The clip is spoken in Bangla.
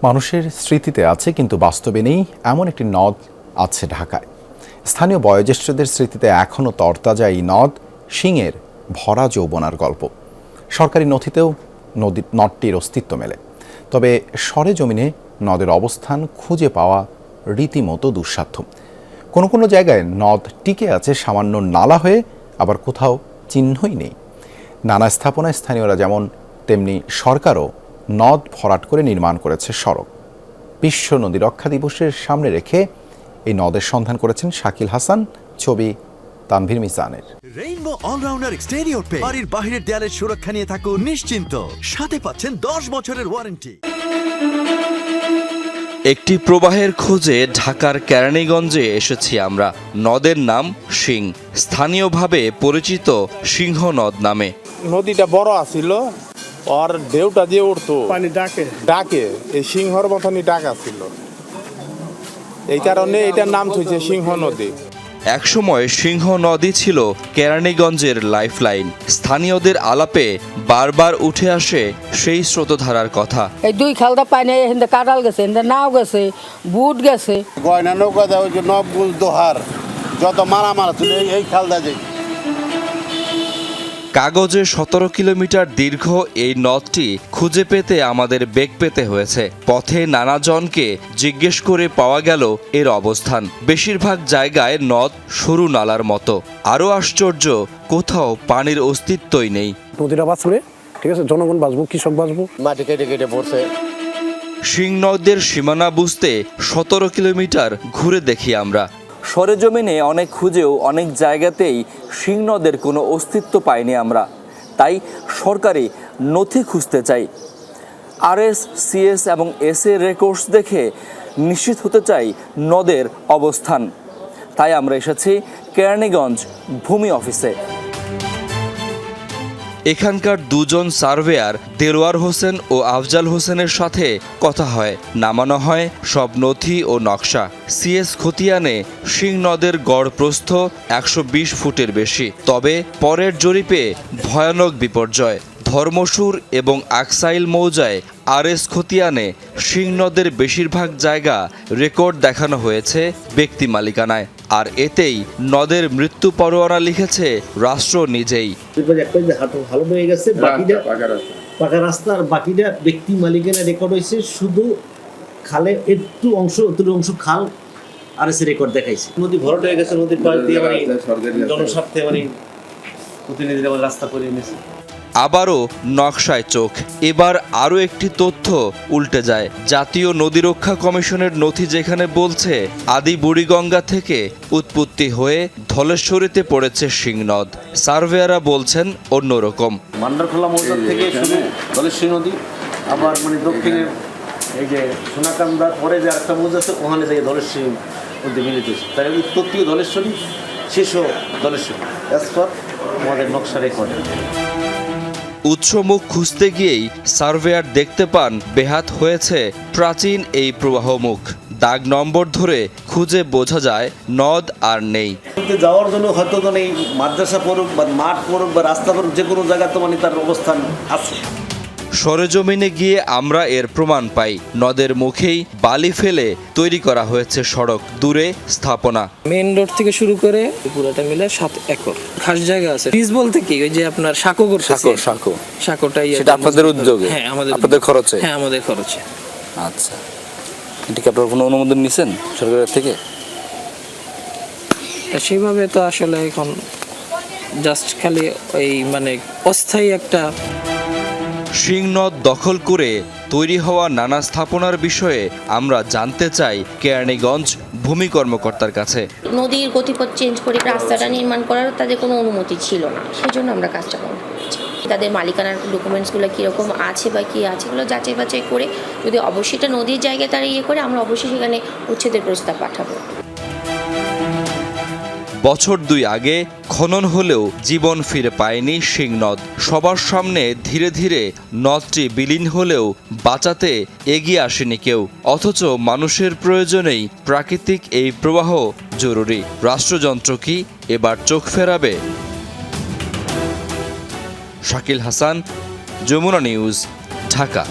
মানুষের স্মৃতিতে আছে কিন্তু বাস্তবে নেই এমন একটি নদ আছে ঢাকায়। স্থানীয় বয়োজ্যেষ্ঠদের স্মৃতিতে এখনও তরতাজা এই নদ শিংয়ের ভরা যৌবনার গল্প। সরকারি নথিতেও নদটির অস্তিত্ব মেলে, তবে সরেজমিনে নদের অবস্থান খুঁজে পাওয়া রীতিমতো দুঃসাধ্য। কোনো কোনো জায়গায় নদ টিকে আছে সামান্য নালা হয়ে, আবার কোথাও চিহ্নই নেই। নানা স্থাপনায় স্থানীয়রা যেমন তেমনি সরকারও নদ ভরাট করে নির্মাণ করেছে সড়ক। বিশ্ব নদী রক্ষা দিবসের সামনে রেখে এই নদের সন্ধান করেছেন শাকিল হাসান, ছবি তানভীর মিজানের। রেইনবো অলরাউন্ডার এক্সটেরিয়র পে বাড়ির বাহিরের দেয়ালের সুরক্ষা নিয়ে থাকুন নিশ্চিন্ত, সাথে পাচ্ছেন 10 বছরের ওয়ারেন্টি। একটি প্রবাহের খোঁজে ঢাকার কেরানীগঞ্জে এসেছি আমরা। নদের নাম শিং, স্থানীয়ভাবে পরিচিত সিংহ নদ নামে। নদীটা বড় আছিল, আর ঢেউটা দিয়ে উঠতো, পানি ডাকে এই সিংহর মতনই ডাক আছিল, এই কারণে এটার নাম হয়েছে সিংহ নদী। একসময় সিংহ নদী ছিল কেরানীগঞ্জের লাইফলাইন। স্থানীয়দের আলাপে বারবার উঠে আসে সেই স্রোতধারার কথা। এই দুই খালদা পানি এখান কাটাল গেছে, নাও গেছে, বুট গেছে, গয়না নৌকা দেওয়া হয়েছে, নবগুল দোহার যত মারামারা ছিল এই খালদা যে। কাগজে 17 কিলোমিটার দীর্ঘ এই নদটি খুঁজে পেতে আমাদের বেগ পেতে হয়েছে। পথে নানা জনকে জিজ্ঞেস করে পাওয়া গেল এর অবস্থান। বেশিরভাগ জায়গায় নদ সরু নালার মতো। আরও আশ্চর্য, কোথাও পানির অস্তিত্বই নেই। নদীটা বাঁচবে, ঠিক আছে, জনগণ বাঁচবো, কৃষক বাঁচবো। মাটি কেটে কেটে পড়ছে। শিং নদের সীমানা বুঝতে 17 কিলোমিটার ঘুরে দেখি আমরা। সরেজমিনে অনেক খুঁজেও অনেক জায়গাতেই শিং নদের কোনো অস্তিত্ব পাইনি আমরা। তাই সরকারি নথি খুঁজতে চাই। RS, CS এবং SA রেকর্ডস দেখে নিশ্চিত হতে চাই নদের অবস্থান। তাই আমরা এসেছি কেরানীগঞ্জ ভূমি অফিসে। এখানকার দুজন সার্ভেয়ার দেলোয়ার হোসেন ও আফজাল হোসেনের সাথে কথা হয়, নামানো হয় সব নথি ও নকশা। CS খতিয়ানে শিং নদের গড় প্রস্থ 120 ফুটের বেশি। তবে পরের জরিপে ভয়ানক বিপর্যয়। ধর্মসুর এবং আকসাইল মৌজায় RS খতিয়ানে শিং নদের বেশিরভাগ জায়গা রেকর্ড দেখানো হয়েছে ব্যক্তি মালিকানায়, আর এতেই নদের মৃত্যু পরোয়ানা লিখেছে রাষ্ট্র নিজেই। ভালো হয়ে গেছে, বাকিটা পাকা রাস্তা, আর বাকিটা ব্যক্তি মালিকানা রেকর্ড হয়েছে। শুধু খালে একটু অংশ খাল RS রেকর্ড দেখাইছে। নদী ভরাট হয়ে গেছে, নদীর পাশ দিয়ে জনস্বার্থে প্রতিনিধিরা রাস্তা করে এনেছে। আবারও নকশায় চোখ। এবার আরও একটি তথ্য উল্টে যায়। জাতীয় নদী রক্ষা কমিশনের নথি যেখানে বলছে আদি বুড়িগঙ্গা থেকে উৎপত্তি হয়ে ধলেশ্বরীতে পড়েছে শিং নদ, সার্ভেয়াররা বলছেন অন্যরকম। মান্ডারখোলা মৌজা থেকে শুরু ধলেশ্বরী নদী, আবার দক্ষিণে এই যে সোনাকান্দার পরে যে একটা মৌজা আছে, ওখানে যাই ধলেশ্বরী নদী মিলিত হয়েছে। তাই উৎপত্তিও ধলেশ্বরী, শেষও ধলেশ্বরী, আমাদের নকশা রেকর্ড। উৎসমুখ খুঁজতে গিয়েই সার্ভেয়ার দেখতে পান বেহাত হয়েছে প্রাচীন এই প্রবাহমুখ। দাগ নম্বর ধরে খুঁজে বোঝা যায় নদ আর নেই। যাওয়ার জন্য হয়তো এই মাদ্রাসা পড়ুক বা মাঠ পড়ুক বা রাস্তা পড়ুক, যে কোনো জায়গায় তো তার অবস্থান আছে। সরেজমিনে গিয়ে আমরা এর প্রমাণ পাই। নদের মুখেই বালি ফেলে তৈরি করা হয়েছে সড়ক, দূরে স্থাপনা। মেইন রোড থেকে শুরু করে পুরোটা মিলে 7 একর খাস জায়গা আছে। পিস বলতে কি, ওই যে আপনার সাঁকো করতেছে, সাঁকোটাই সেটা আপনাদের উদ্যোগে? হ্যাঁ, আপনাদের খরচে? হ্যাঁ, আমাদের খরচে। আচ্ছা, এটা কি আপনারা কোনো অনুমোদন নিছেন সরকারের থেকে? সেইভাবে তো আসলে এখন জাস্ট খালি এই অস্থায়ী একটা। শিং নদ দখল করে তৈরি হওয়া নানা স্থাপনার বিষয়ে আমরা জানতে চাই কেরানীগঞ্জ ভূমি কর্মকর্তার কাছে। নদীর গতিপথ চেঞ্জ করে রাস্তাটা নির্মাণ করার তাদের কোনো অনুমতি ছিল না, সেই জন্য আমরা কাজটা বন্ধ করেছি। তাদের মালিকানার ডকুমেন্টসগুলো কীরকম আছে বা কী আছে, এগুলো যাচাই বাছাই করে যদি অবশ্যই এটা নদীর জায়গায় তারা করে, আমরা অবশ্যই সেখানে উচ্ছেদের প্রস্তাব পাঠাবো। বছর 2 আগে খনন হলেও জীবন ফিরে পায়নি শিং নদ। সবার সামনে ধীরে ধীরে নদটি বিলীন হলেও বাঁচাতে এগিয়ে আসেনি কেউ। অথচ মানুষের প্রয়োজনেই প্রাকৃতিক এই প্রবাহ জরুরি। রাষ্ট্রযন্ত্র কি এবার চোখ ফেরাবে? শাকিল হাসান, যমুনা নিউজ, ঢাকা।